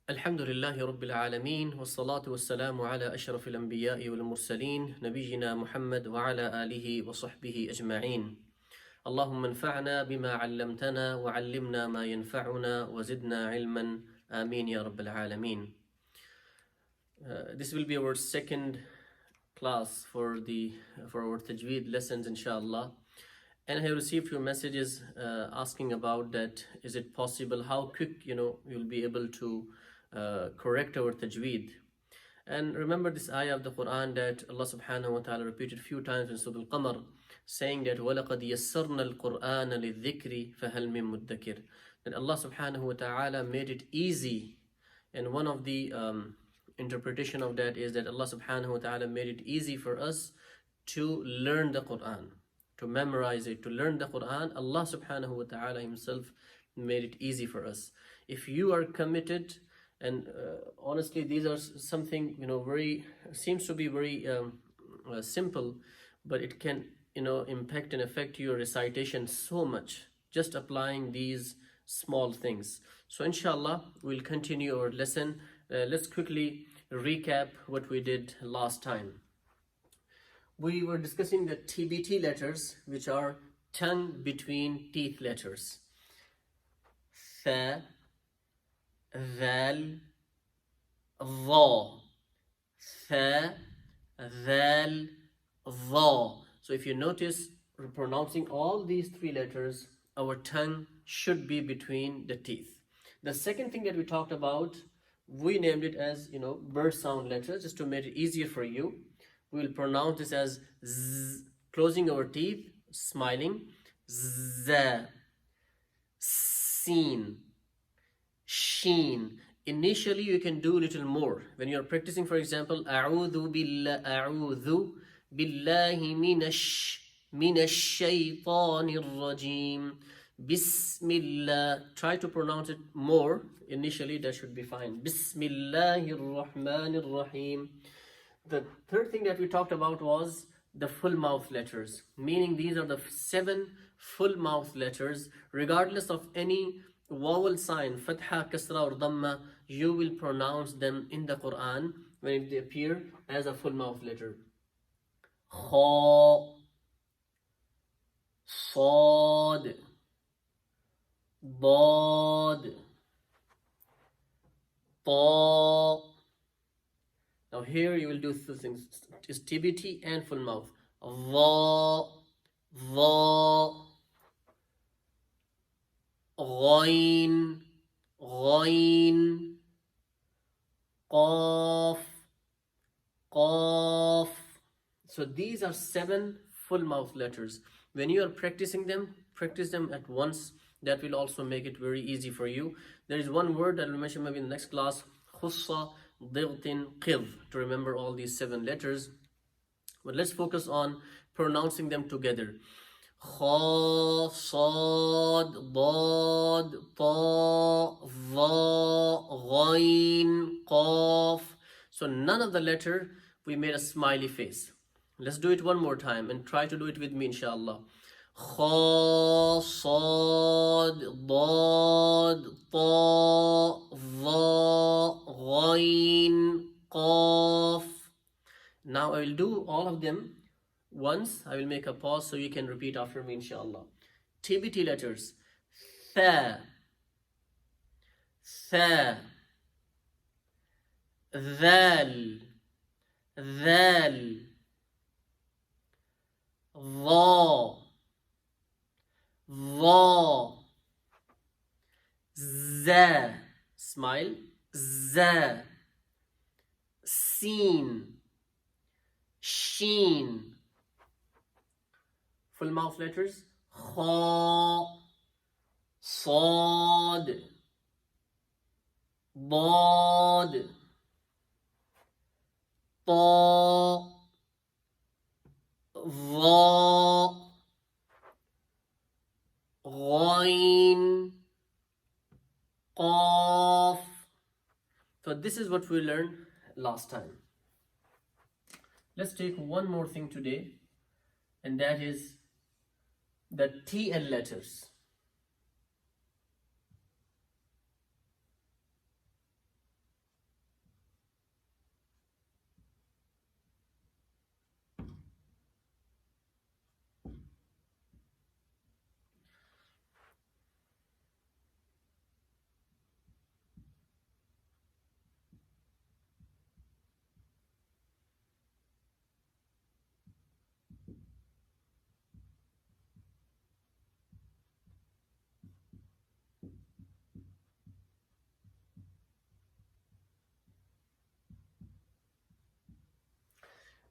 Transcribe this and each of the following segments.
الحمد لله رب العالمين والصلاة والسلام على أشرف الأنبياء والمرسلين نبينا محمد وعلى آله وصحبه أجمعين. اللهم انفعنا بما علمتنا وعلمنا ما ينفعنا وزدنا علما آمين يا رب العالمين. This will be our second class for our Tajweed lessons, inshallah. And I have received few messages asking about that. Is it possible? How quick you'll be able to correct our Tajweed? And remember this ayah of the Quran that Allah subhanahu wa ta'ala repeated few times in Surah Al-Qamar, saying that وَلَقَدْ يَسَّرْنَا الْقُرْآنَ لِلذِّكْرِ فَهَلْ مِن مُدَّكِرٍ. That Allah subhanahu wa ta'ala made it easy. And one of the interpretation of that is that Allah subhanahu wa ta'ala made it easy for us to learn the Quran, to memorize it, to learn the Quran. Allah subhanahu wa ta'ala himself made it easy for us. If you are committed, and honestly these are something very seems to be very simple, but it can impact and affect your recitation so much, just applying these small things. So inshallah we'll continue our lesson. Let's quickly recap what we did last time. We were discussing the TBT letters, which are tongue between teeth letters. Tha, ذال, ظا. Tha, ذال, ظا. So if you notice, pronouncing all these three letters, our tongue should be between the teeth. The second thing that we talked about, we named it as bird sound letters, just to make it easier for you. We will pronounce this as z, closing our teeth, smiling. Z, seen, sheen. Initially you can do a little more when you are practicing. For example, a'udhu billahi minash shaytanir rajim. Bismillah. Try to pronounce it more. Initially that should be fine. Bismillahir Rahmanir Rahim. The third thing that we talked about was the full mouth letters, meaning these are the 7 full mouth letters. Regardless of any vowel sign, fatha, kasra or dhamma, you will pronounce them in the Quran when they appear as a full mouth letter. Kha, Sad, Dad, Ta. Now here you will do two things. It's TBT and full mouth. Va, va, ghain, ghain, qaf, qaf. So these are 7 full mouth letters. When you are practicing them, practice them at once. That will also make it very easy for you. There is one word that I will mention maybe in the next class, khussa, ضغط قذ, to remember all these 7 letters. But let's focus on pronouncing them together. Kha, Sad, Dad, Ta, Va, Ghain, Qaf. So none of the letter we made a smiley face. Let's do it one more time and try to do it with me, inshallah. Kha, Sad, Dad, Ta, Va, Ghain, Qaf. Now I will do all of them once. I will make a pause so you can repeat after me, inshallah. TBT letters. Tha, Tha, Dhal, Dhal, Dha, Va, Za, smile, Za, Seen, Sheen. Full mouth letters. Kha, Sad, Dad, Ta, Va, Ghain, Qaf. So this is what we learned last time. Let's take one more thing today, and that is the TL letters.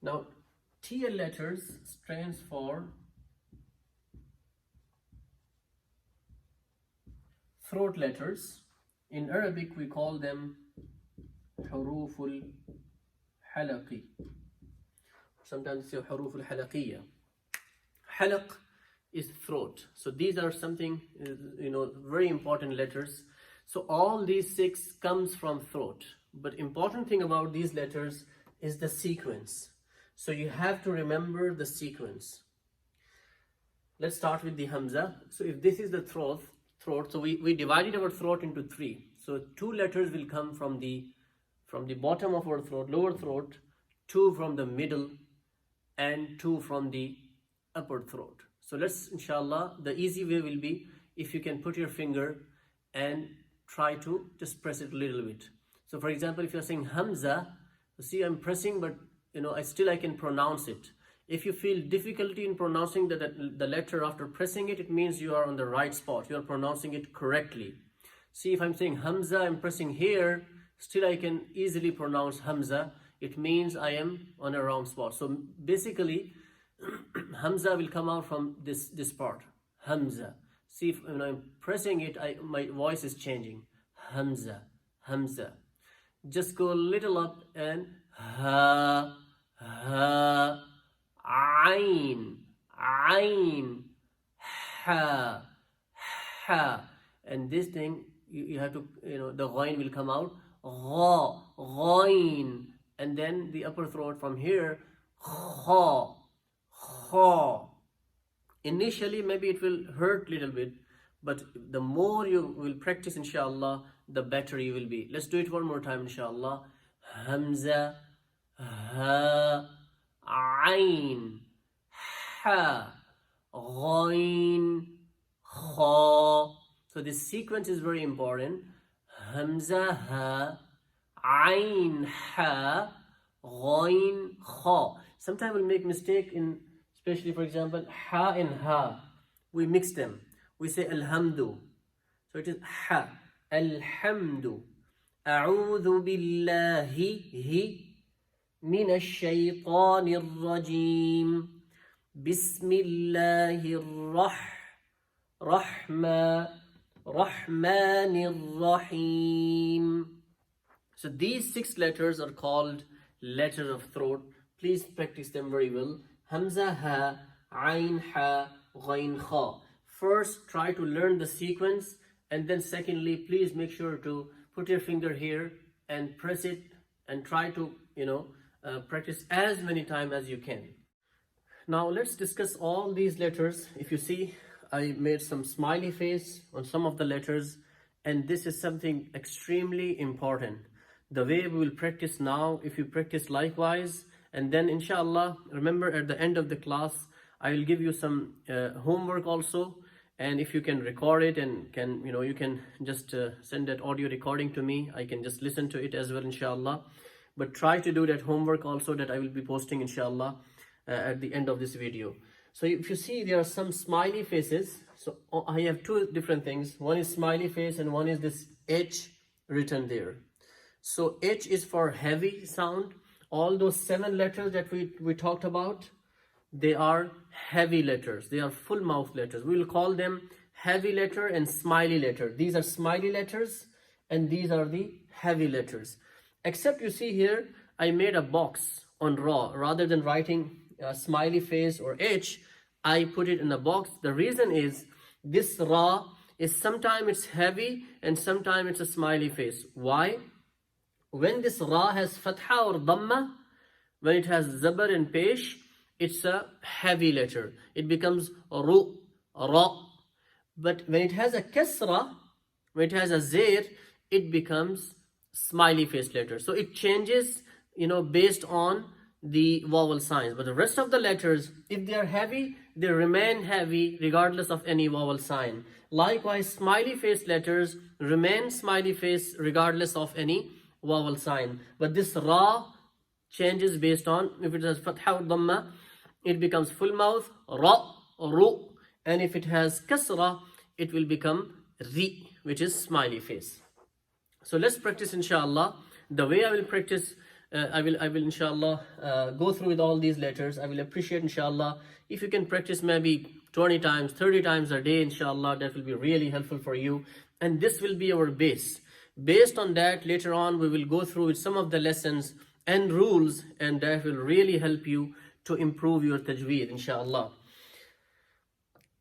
Now, TL letters stands for throat letters. In Arabic, we call them huruful halaqi. Sometimes it's huruful halaqiyya. Halaq is throat. So these are something, very important letters. So all these 6 comes from throat. But important thing about these letters is the sequence. So you have to remember the sequence. Let's start with the Hamza. So if this is the throat, so we divided our throat into 3. So 2 letters will come from the bottom of our throat, lower throat, 2 from the middle, and 2 from the upper throat. So let's, inshallah, the easy way will be if you can put your finger and try to just press it a little bit. So for example, if you're saying Hamza, you see I'm pressing, but I can pronounce it. If you feel difficulty in pronouncing the letter after pressing it, it means you are on the right spot. You are pronouncing it correctly. See, if I'm saying Hamza, I'm pressing here, still I can easily pronounce Hamza. It means I am on a wrong spot. So basically, Hamza will come out from this part. Hamza. See, when I'm pressing it, my voice is changing. Hamza, Hamza. Just go a little up and ha, ha, ayn, ayn, ha, ha. And this thing, you have to, the ghain will come out. Gha, ghain. And then the upper throat from here, kha, kha. Initially, maybe it will hurt a little bit, but the more you will practice, inshallah, the better you will be. Let's do it one more time, inshallah. Hamza, ha, ayn, ha, ghain, kha. So this sequence is very important. Hamza, ha, ayn, ha, ghain, kha. Sometimes we'll make mistake in, especially for example, ha and ha. We mix them. We say alhamdu. So it is ha, alhamdu. A'udhu billahi min ash-shaytanir rajim. Bismillahir rahmanir rahim. So these 6 letters are called letters of throat. Please practice them very well. Hamza, ha, ayn, ha, ghain, kha. First, try to learn the sequence, and then secondly, please make sure to put your finger here and press it and try to, practice as many times as you can. Now let's discuss all these letters. If you see, I made some smiley face on some of the letters, and this is something extremely important. The way we will practice now, if you practice likewise, and then inshallah, remember at the end of the class, I will give you some homework also. And if you can record it and you can just send that audio recording to me, I can just listen to it as well, inshallah. But try to do that homework also that I will be posting, inshallah, at the end of this video. So if you see, there are some smiley faces. So I have 2 different things. One is smiley face and one is this H written there. So H is for heavy sound. All those 7 letters that we talked about, they are heavy letters. They are full mouth letters. We will call them heavy letter and smiley letter. These are smiley letters and these are the heavy letters. Except you see here, I made a box on raw. Rather than writing a smiley face or H, I put it in a box. The reason is this ra is sometimes it's heavy and sometimes it's a smiley face. Why? When this ra has fatha or dhamma, when it has zabar and pesh, it's a heavy letter. It becomes ru, ra. But when it has a kasra, when it has a zair, it becomes smiley face letter. So it changes, based on the vowel signs. But the rest of the letters, if they are heavy, they remain heavy regardless of any vowel sign. Likewise, smiley face letters remain smiley face regardless of any vowel sign. But this ra changes based on, if it has fatha or dhamma, it becomes full mouth, ra, ru. And if it has kasra, it will become ri, which is smiley face. So let's practice, inshallah. The way I will practice I will inshallah go through with all these letters. I will appreciate inshallah if you can practice maybe 20 times, 30 times a day, inshallah. That will be really helpful for you, and this will be our base. Based on that, later on we will go through with some of the lessons and rules, and that will really help you to improve your tajweed, inshallah.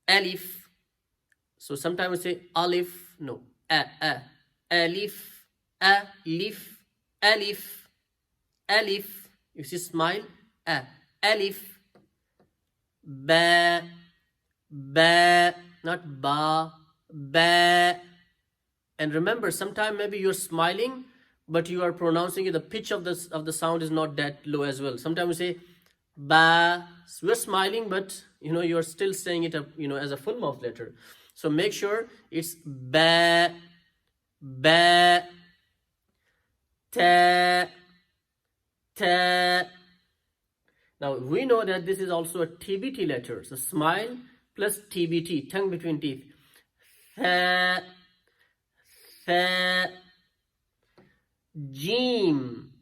Alif. So sometimes we say alif. No. Alif. Alif. Alif. Alif. You see smile. Alif. Ba. Ba. Not ba. Ba. And remember, sometimes maybe you're smiling, but you are pronouncing it. The pitch of the sound is not that low as well. Sometimes we say ba. So we're smiling, but you're still saying it as a full mouth letter. So make sure it's ba, ba, ta, ta. Now we know that this is also a TBT letter. So smile plus TBT, tongue between teeth. Tha, tha, jim.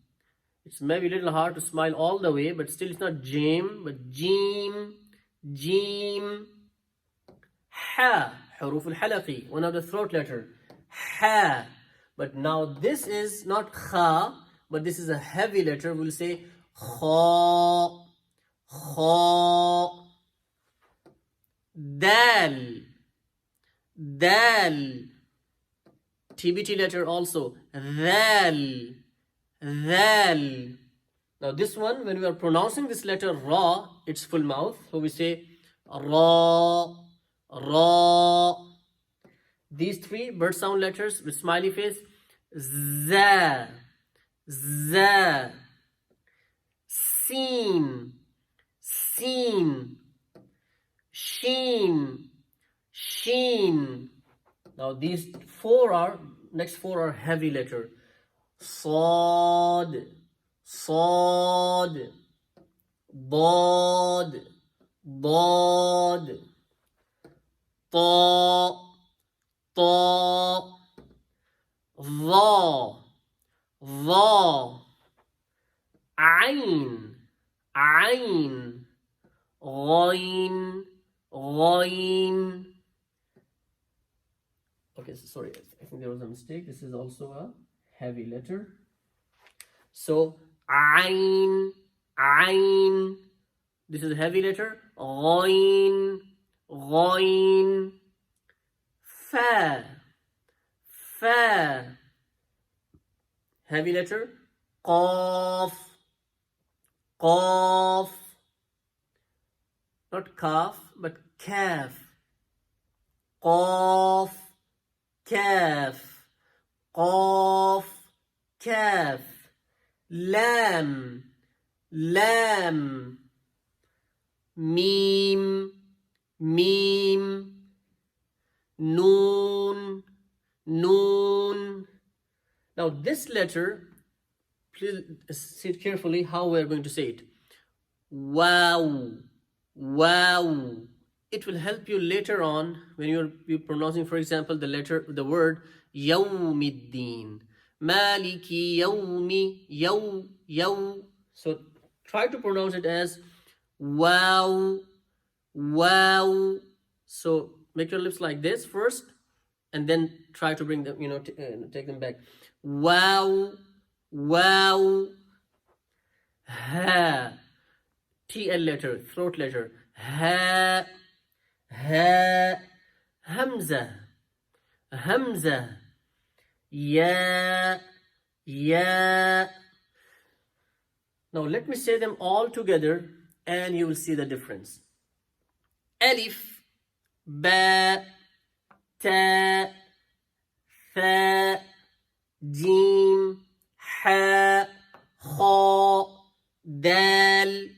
It's maybe a little hard to smile all the way, but still it's not jim, but jim, jim. Ha, huruf al-halaqi, one of the throat letter. Ha. But now this is not kha, but this is a heavy letter. We'll say kha, kha. Dal, dal. TBT letter also. Dal, dal. Now this one, when we are pronouncing this letter ra, it's full mouth. So we say ra, ra. These three bird sound letters with smiley face. Za, za. Seen, seen. Sheen, sheen. Now these next four are heavy letter. Sad, sad. Dad, dad. Ta, ta. Dha, dha. Ain, ain. Ghain, ghain. Okay, so sorry, I think there was a mistake. This is also a heavy letter. So ain, ain. This is a heavy letter. Ghain, ghain. Fa, fa. Heavy letter. Qaf, qaf. Not kaf, but kaf. Qaf, kaf. Qaf, kaf. Lam, lam. Mim, mim. Noon, noon. Now this letter, please see it carefully how we are going to say it. Wow, wow. It will help you later on when you're pronouncing, for example, the word yawmiddin. Maliki yawmi, yaw. So try to pronounce it as wow, wow. So make your lips like this first, and then try to bring them, take them back. Wow, wow. Ha. TL letter, throat letter. Ha, ha. Hamza, hamza. Ya, ya. Now let me say them all together and you will see the difference. Alif, ba, ta, tha, jim, ha, kha, dal,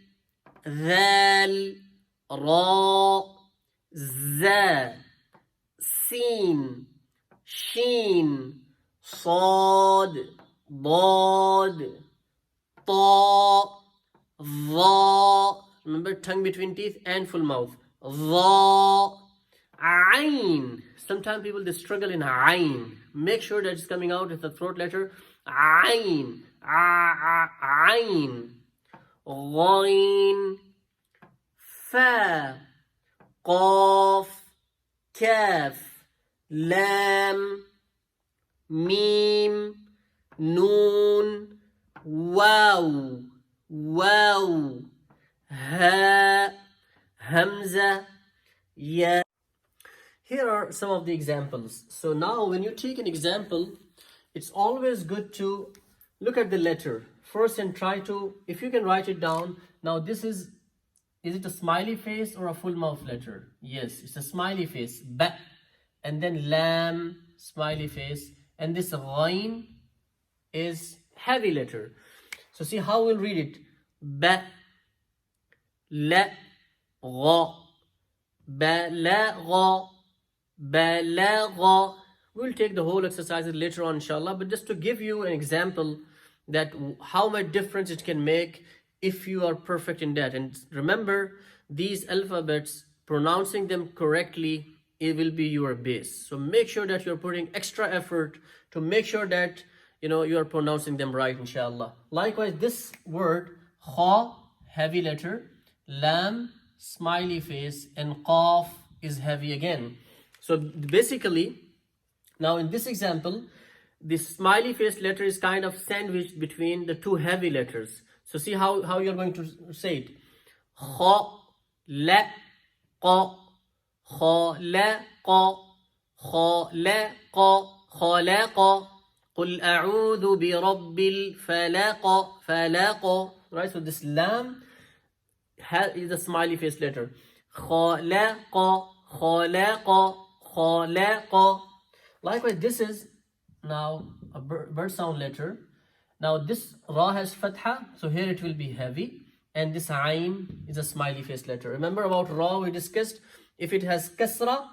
ذال, را, زا, سين, شين, صاد, ضاد, طا, ظا. Remember, tongue between teeth and full mouth. ظا, ain. Sometimes people they struggle in ain. Make sure that it's coming out with the throat letter. عين عين غين فا قاف كاف لام ميم نون واو واو ها همزة يا. Here are some of the examples. So now when you take an example, it's always good to look at the letter first and try to, if you can write it down. Now this is it a smiley face or a full mouth letter? Yes, it's a smiley face. Ba. And then lam, smiley face. And this ghain is heavy letter. So see how we'll read it. Ba, la, gha, ba, la, gha, ba, la, gha. We'll take the whole exercises later on, inshallah. But just to give you an example that how much difference it can make if you are perfect in that. And remember, these alphabets, pronouncing them correctly, it will be your base. So make sure that you're putting extra effort to make sure that you are pronouncing them right, inshallah. Likewise, this word kha, heavy letter, lam, smiley face, and qaf is heavy again. So basically, now in this example, the smiley face letter is kind of sandwiched between the two heavy letters. So see how you're going to say it. Kha, la, qa, kha, la, qa, kha, la, qa, khalaqa, qul a'udhu bi rabbil falaq, falaq. Right, so this lam is a smiley face letter. Khalaqa, khalaqa, khalaqa. Likewise, this is now a bird sound letter. Now this ra has fatha, so here it will be heavy, and this ayn is a smiley face letter. Remember about ra we discussed, if it has kasra,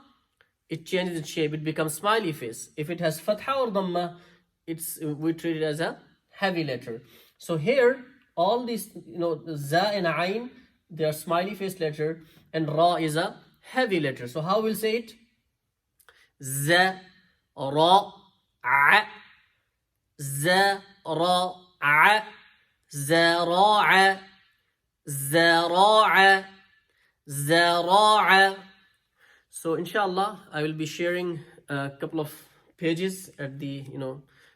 it changes its shape, it becomes smiley face. If it has fatha or dhamma, we treat it as a heavy letter. So here all these, za and ayn, they are smiley face letter, and ra is a heavy letter. So how we'll say it? za, ra, a, za, ra, a, zara'a, zara'a, zara'a. So inshallah, I will be sharing a couple of pages at the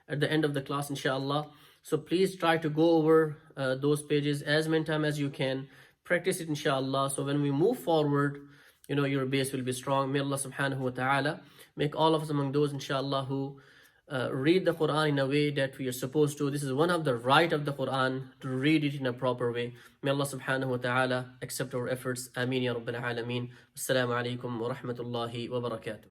end of the class, inshallah. So please try to go over those pages as many times as you can. Practice it, inshallah. So when we move forward, your base will be strong. May Allah subhanahu wa ta'ala make all of us among those, inshallah, who read the Quran in a way that we are supposed to. This is one of the right of the Quran, to read it in a proper way. May Allah subhanahu wa ta'ala accept our efforts. Ameen ya Rabbil Alameen. Assalamu alaikum wa rahmatullahi wa barakatuh.